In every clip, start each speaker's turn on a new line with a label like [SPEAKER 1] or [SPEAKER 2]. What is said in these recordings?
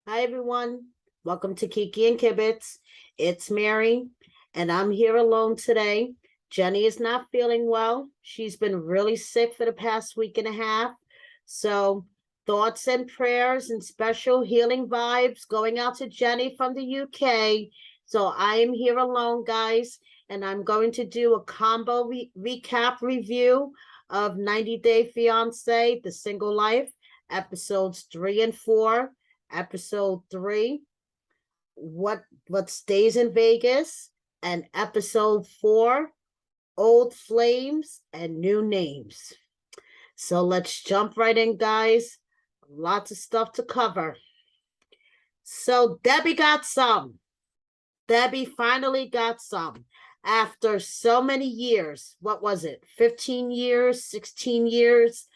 [SPEAKER 1] Hi, everyone. Welcome to Kiki and Kibbitz. It's Mary, and I'm here alone today. Jenny is not feeling well. She's been really sick for the past week and a half. So, thoughts and prayers and special healing vibes going out to Jenny from the UK. So, I am here alone, guys, and I'm going to do a combo recap review of 90 Day Fiancé, The Single Life, episodes 3 and 4. Episode 3, what stays in Vegas, and episode 4, old flames and new names. So let's jump right in, guys. Lots of stuff to cover. So Debbie got some. Debbie finally got some after so many years. What was it? 15 years, 16 years.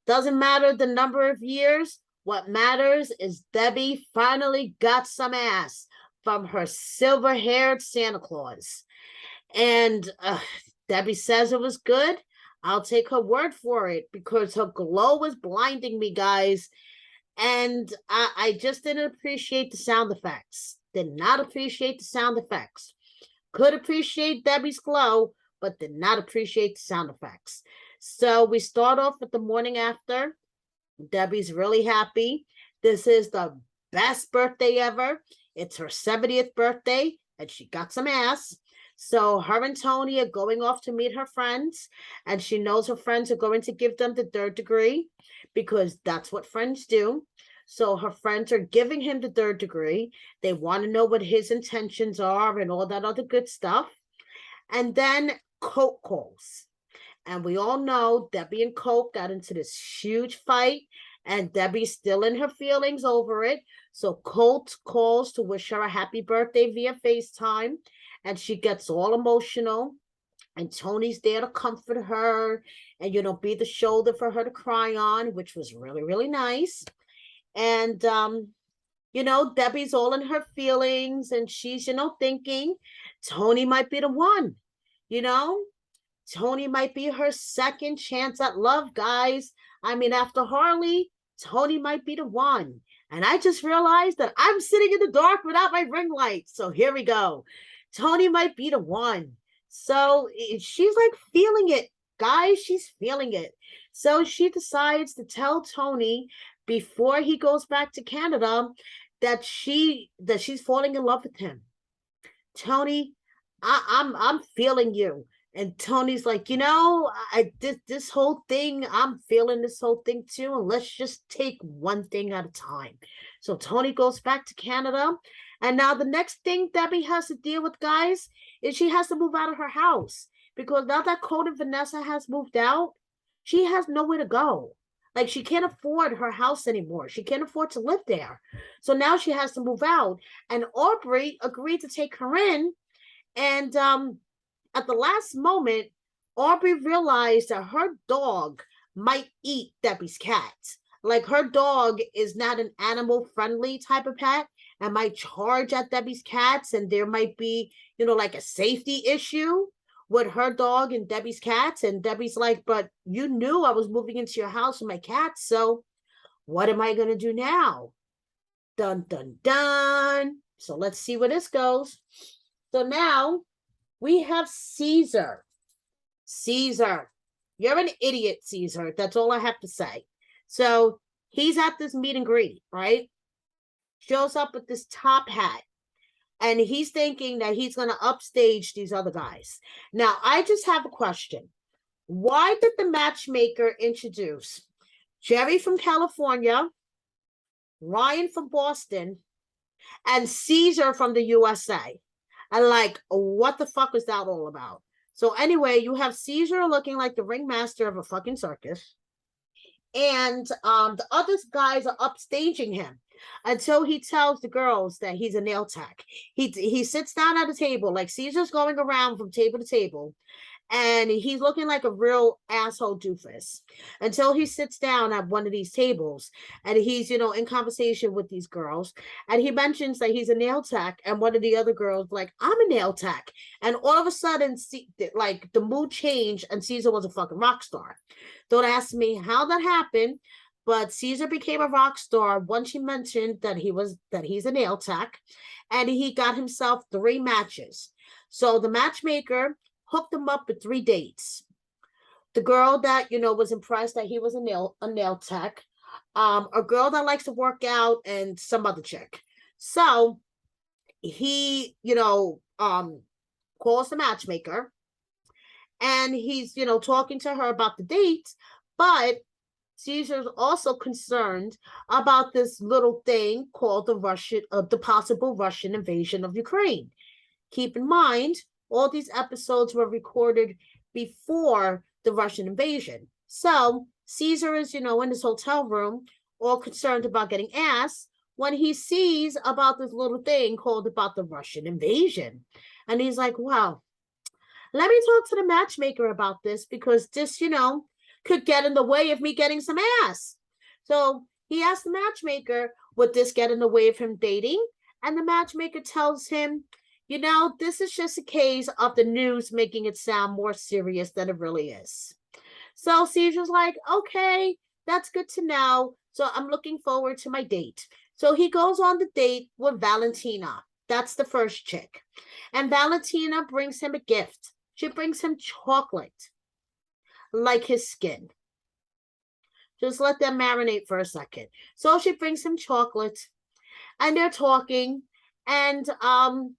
[SPEAKER 1] Doesn't matter the number of years. What matters is Debbie finally got some ass from her silver-haired Santa Claus. And Debbie says it was good. I'll take her word for it because her glow was blinding me, guys. And I just didn't appreciate the sound effects. Did not appreciate the sound effects. Could appreciate Debbie's glow, but did not appreciate the sound effects. So we start off with the morning after. Debbie's really happy. This is the best birthday ever. It's her 70th birthday, and she got some ass. So her and Tony are going off to meet her friends, and she knows her friends are going to give them the third degree because that's what friends do. So her friends are giving him the third degree. They want to know what his intentions are and all that other good stuff. And then Coke calls. And we all know Debbie and Coke got into this huge fight, and Debbie's still in her feelings over it. So Colt calls to wish her a happy birthday via FaceTime, and she gets all emotional. And Tony's there to comfort her and, be the shoulder for her to cry on, which was really, really nice. And, Debbie's all in her feelings, and she's, thinking Tony might be the one, you know? Tony might be her second chance at love, guys. I mean, after Harley, Tony might be the one. And I just realized that I'm sitting in the dark without my ring light. So here we go. Tony might be the one. So she's like feeling it, guys. She's feeling it. So she decides to tell Tony before he goes back to Canada that she's falling in love with him. Tony, I'm feeling you. And Tony's like, this whole thing, I'm feeling this whole thing too. And let's just take one thing at a time. So Tony goes back to Canada. And now the next thing Debbie has to deal with, guys, is she has to move out of her house. Because now that Code and Vanessa has moved out, she has nowhere to go. Like, she can't afford her house anymore. She can't afford to live there. So now she has to move out. And Aubrey agreed to take her in. And at the last moment, Aubrey realized that her dog might eat Debbie's cat. Like, her dog is not an animal-friendly type of pet and might charge at Debbie's cats, and there might be, like a safety issue with her dog and Debbie's cats. And Debbie's like, but you knew I was moving into your house with my cats, so what am I going to do now? Dun, dun, dun. So let's see where this goes. So now we have Cesar. Cesar, you're an idiot, Cesar. That's all I have to say. So he's at this meet and greet, right? Shows up with this top hat. And he's thinking that he's going to upstage these other guys. Now, I just have a question. Why did the matchmaker introduce Jerry from California, Ryan from Boston, and Cesar from the USA? And like, what the fuck was that all about? So anyway, you have Cesar looking like the ringmaster of a fucking circus. And the other guys are upstaging him until he tells the girls that he's a nail tech. He sits down at a table, like Caesar's going around from table to table, and he's looking like a real asshole doofus until he sits down at one of these tables, and he's in conversation with these girls, and he mentions that he's a nail tech, and one of the other girls like, I'm a nail tech, and all of a sudden, like, the mood changed, and Caesar was a fucking rock star. Don't ask me how that happened, but Cesar became a rock star once she mentioned that he's a nail tech, and he got himself 3 matches. So the matchmaker hooked him up with 3 dates. The girl that was impressed that he was a nail tech, a girl that likes to work out, and some other chick. So he calls the matchmaker, and he's talking to her about the dates, but Caesar's also concerned about this little thing called the possible Russian invasion of Ukraine. Keep in mind, all these episodes were recorded before the Russian invasion. So Caesar is, in his hotel room, all concerned about getting ass, when he sees about this little thing called about the Russian invasion. And he's like, wow, let me talk to the matchmaker about this, because this, could get in the way of me getting some ass. So he asked the matchmaker, would this get in the way of him dating? And the matchmaker tells him, this is just a case of the news making it sound more serious than it really is. So Caesar's like, okay, that's good to know. So I'm looking forward to my date. So he goes on the date with Valentina. That's the first chick. And Valentina brings him a gift. She brings him chocolate, like his skin. Just let them marinate for a second. So she brings him chocolate, and they're talking. And the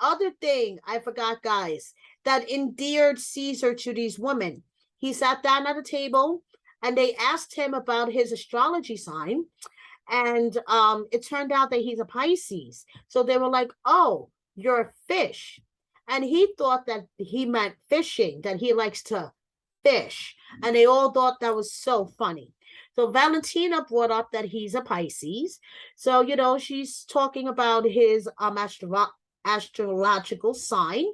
[SPEAKER 1] other thing I forgot, guys, that endeared Caesar to these women. He sat down at a table, and they asked him about his astrology sign, and it turned out that he's a Pisces. So they were like, oh, you're a fish. And he thought that he meant fishing, that he likes to fish. And they all thought that was so funny. So Valentina brought up that he's a Pisces. So, she's talking about his astrological sign.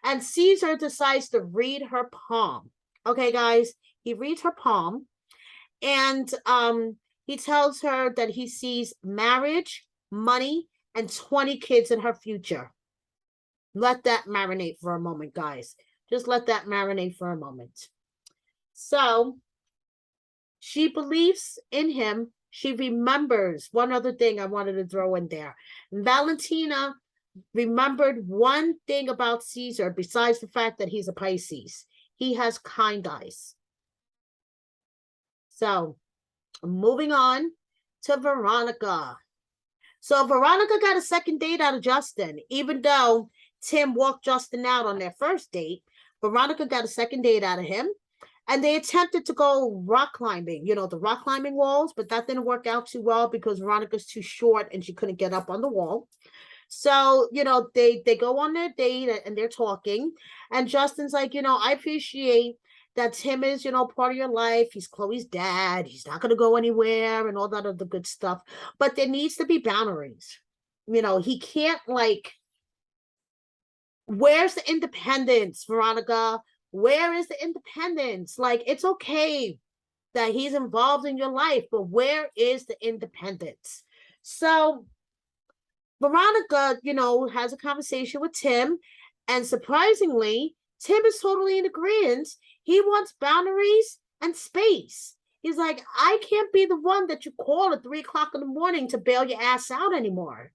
[SPEAKER 1] And Caesar decides to read her palm. Okay, guys, he reads her palm. And he tells her that he sees marriage, money, and 20 kids in her future. Let that marinate for a moment, guys. Just let that marinate for a moment. So she believes in him. She remembers one other thing I wanted to throw in there. Valentina remembered one thing about Caesar besides the fact that he's a Pisces. He has kind eyes. So moving on to Veronica. So Veronica got a second date out of Justin, even though Tim walked Justin out on their first date. Veronica got a second date out of him, and they attempted to go rock climbing, the rock climbing walls, but that didn't work out too well because Veronica's too short and she couldn't get up on the wall. So, they go on their date and they're talking, and Justin's like, I appreciate that Tim is, part of your life. He's Chloe's dad. He's not going to go anywhere and all that other good stuff. But there needs to be boundaries. He can't, where's the independence, Veronica? Where is the independence? It's okay that he's involved in your life, but where is the independence? So Veronica, has a conversation with Tim, and surprisingly, Tim is totally in agreement. He wants boundaries and space. He's like, I can't be the one that you call at 3 o'clock in the morning to bail your ass out anymore.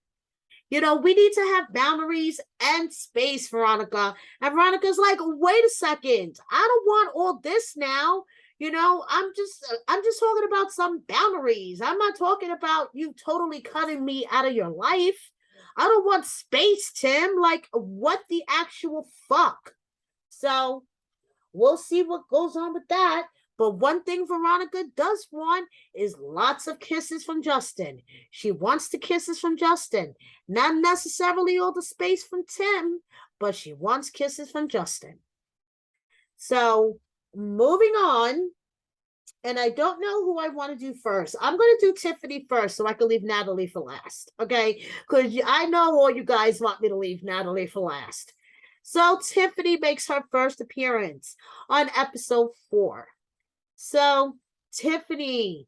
[SPEAKER 1] We need to have boundaries and space, Veronica. And Veronica's like, wait a second. I don't want all this now. I'm just talking about some boundaries. I'm not talking about you totally cutting me out of your life. I don't want space, Tim. What the actual fuck? So we'll see what goes on with that. But one thing Veronica does want is lots of kisses from Justin. She wants the kisses from Justin. Not necessarily all the space from Tim, but she wants kisses from Justin. So moving on, and I don't know who I want to do first. I'm going to do Tiffany first so I can leave Natalie for last, okay? Because I know all you guys want me to leave Natalie for last. So Tiffany makes her first appearance on episode 4. So Tiffany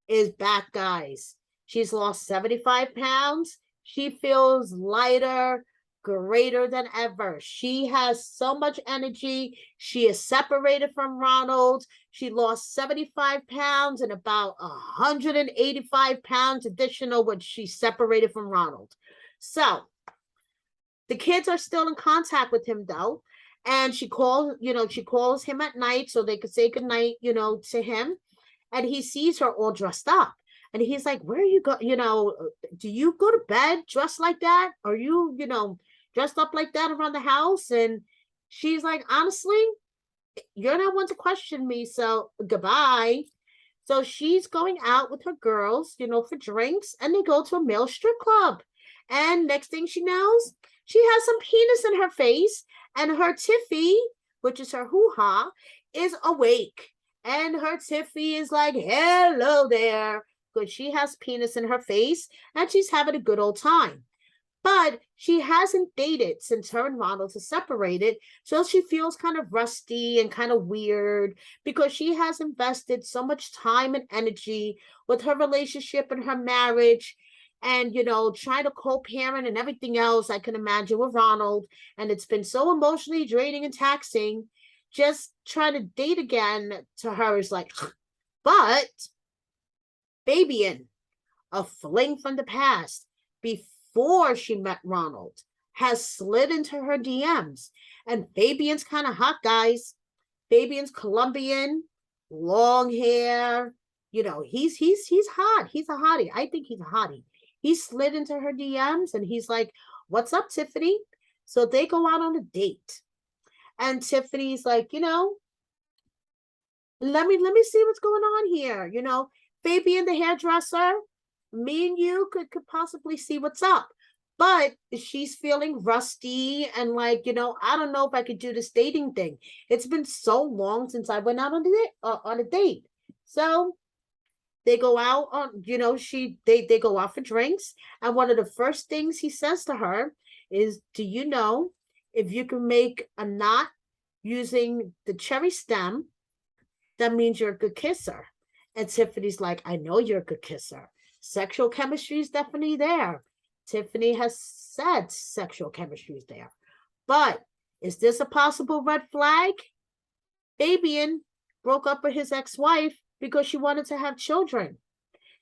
[SPEAKER 1] is back, guys. She's lost 75 pounds. She feels lighter. greater than ever. She has so much energy. She is separated from Ronald. She lost 75 pounds and about 185 pounds additional when she separated from Ronald. So the kids are still in contact with him though. And she calls him at night so they could say goodnight, to him. And he sees her all dressed up. And he's like, where are you go? Do you go to bed dressed like that? Are you, dressed up like that around the house? And she's like, honestly, you're not one to question me. So goodbye. So she's going out with her girls, for drinks, and they go to a male strip club. And next thing she knows, she has some penis in her face, and her Tiffy, which is her hoo-ha, is awake. And her Tiffy is like, hello there, because she has penis in her face, and she's having a good old time. But she hasn't dated since her and Ronald are separated, so she feels kind of rusty and kind of weird because she has invested so much time and energy with her relationship and her marriage and, trying to co-parent and everything else I can imagine with Ronald. And it's been so emotionally draining and taxing. Just trying to date again to her is like, but Fabian, a fling from the past, before she met Ronald, has slid into her DMs. And Fabian's kind of hot, guys. Fabian's Colombian, long hair. He's hot. He's a hottie. I think he's a hottie. He slid into her DMs and he's like, what's up, Tiffany? So they go out on a date. And Tiffany's like, let me see what's going on here. Fabian, the hairdresser, me and you could possibly see what's up. But she's feeling rusty and like, I don't know if I could do this dating thing. It's been so long since I went out on a date. So they go out on, they go out for drinks. And one of the first things he says to her is, do you know if you can make a knot using the cherry stem, that means you're a good kisser? And Tiffany's like, I know you're a good kisser. Sexual chemistry is definitely there. Tiffany has said sexual chemistry is there. But is this a possible red flag? Fabian broke up with his ex-wife because she wanted to have children.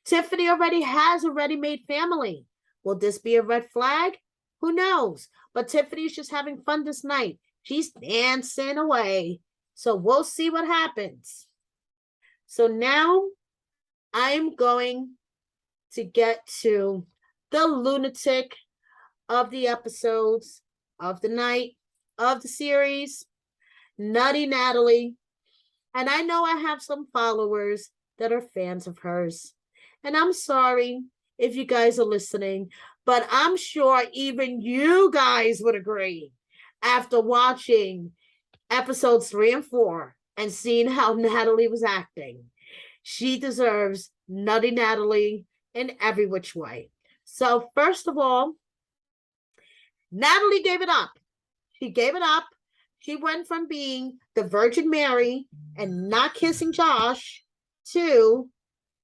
[SPEAKER 1] Tiffany already has a ready-made family. Will this be a red flag? Who knows? But Tiffany's just having fun this night. She's dancing away. So we'll see what happens. So now I'm going to get to the lunatic of the episodes, of the night, of the series, Nutty Natalie. And I know I have some followers that are fans of hers. And I'm sorry if you guys are listening, but I'm sure even you guys would agree after watching episodes 3 and 4 and seeing how Natalie was acting. She deserves Nutty Natalie in every which way. So first of all, Natalie gave it up. She gave it up. She went from being the Virgin Mary and not kissing Josh to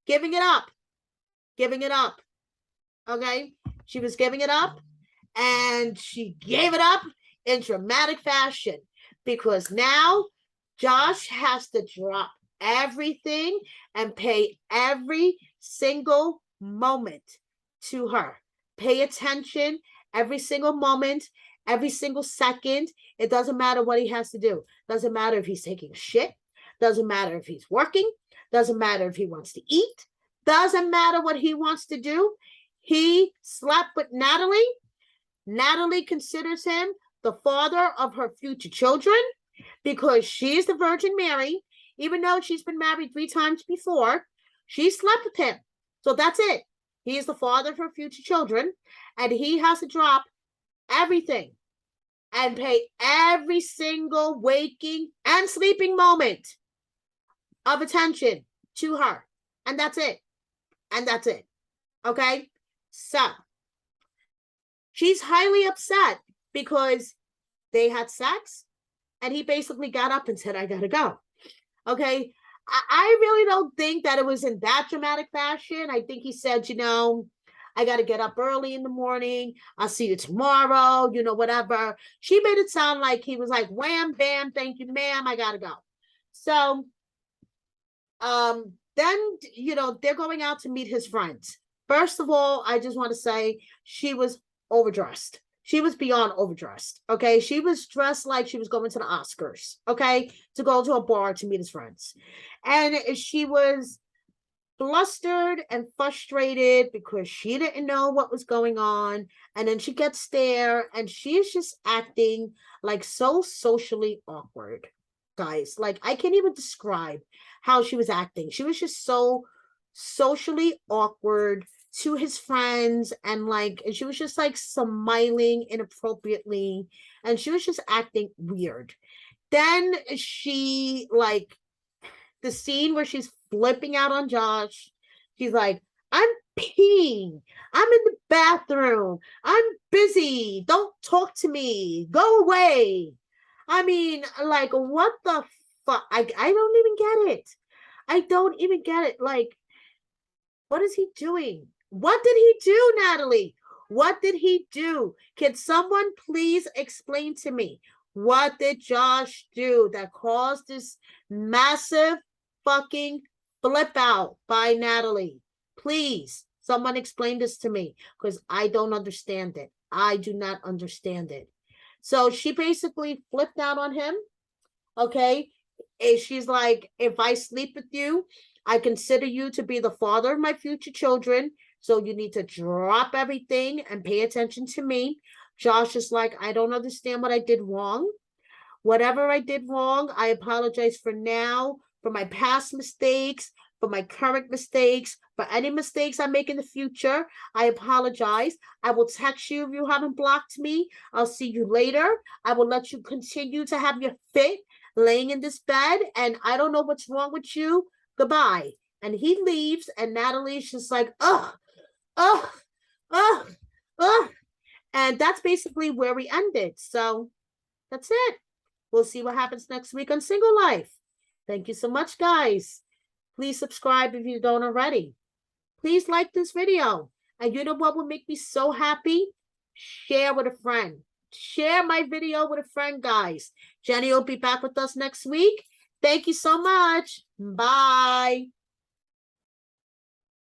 [SPEAKER 1] giving it up. Giving it up. Okay? She was giving it up, and she gave it up in dramatic fashion because now Josh has to drop everything and pay every single moment to her. Pay attention every single moment, every single second. It doesn't matter what he has to do. Doesn't matter if he's taking a shit. Doesn't matter if he's working. Doesn't matter if he wants to eat. Doesn't matter what he wants to do. He slept with Natalie. Natalie considers him the father of her future children because she's the Virgin Mary. Even though she's been married 3 times before, she slept with him. So that's it. He is the father of her future children, and he has to drop everything and pay every single waking and sleeping moment of attention to her. And that's it. And that's it. Okay? So, she's highly upset because they had sex, and he basically got up and said, I gotta go. Okay? I really don't think that it was in that dramatic fashion. I think he said, I got to get up early in the morning. I'll see you tomorrow, you know, whatever. She made it sound like he was like, wham, bam, thank you, ma'am, I got to go. So, then, you know, they're going out to meet his friends. First of all, I just want to say she was overdressed. She was beyond overdressed. Okay. She was dressed like she was going to the Oscars. Okay. To go to a bar to meet his friends. And she was flustered and frustrated because she didn't know what was going on. And then she gets there and she's just acting like so socially awkward, guys. Like, I can't even describe how she was acting. She was just so socially awkward to his friends, and like, and she was just like smiling inappropriately, and she was just acting weird. Then she like, the scene where she's flipping out on Josh. She's like, I'm peeing. I'm in the bathroom. I'm busy. Don't talk to me. Go away. I mean, like, what the fuck? I don't even get it. I don't even get it. Like, what is he doing? What did he do, Natalie? What did he do? Can someone please explain to me? What did Josh do that caused this massive fucking flip out by Natalie? Please, someone explain this to me, because I don't understand it. I do not understand it. So she basically flipped out on him. Okay. And she's like, if I sleep with you, I consider you to be the father of my future children. So you need to drop everything and pay attention to me. Josh is like, I don't understand what I did wrong. Whatever I did wrong, I apologize for now, for my past mistakes, for my current mistakes, for any mistakes I make in the future. I apologize. I will text you if you haven't blocked me. I'll see you later. I will let you continue to have your fit laying in this bed, and I don't know what's wrong with you. Goodbye. And he leaves, and Natalie's just like, ugh, ugh, ugh, ugh. And that's basically where we ended. So that's it. We'll see what happens next week on Single Life. Thank you so much, guys. Please subscribe if you don't already. Please like this video. And you know what would make me so happy? Share with a friend. Share my video with a friend, guys. Jenny will be back with us next week. Thank you so much. Bye.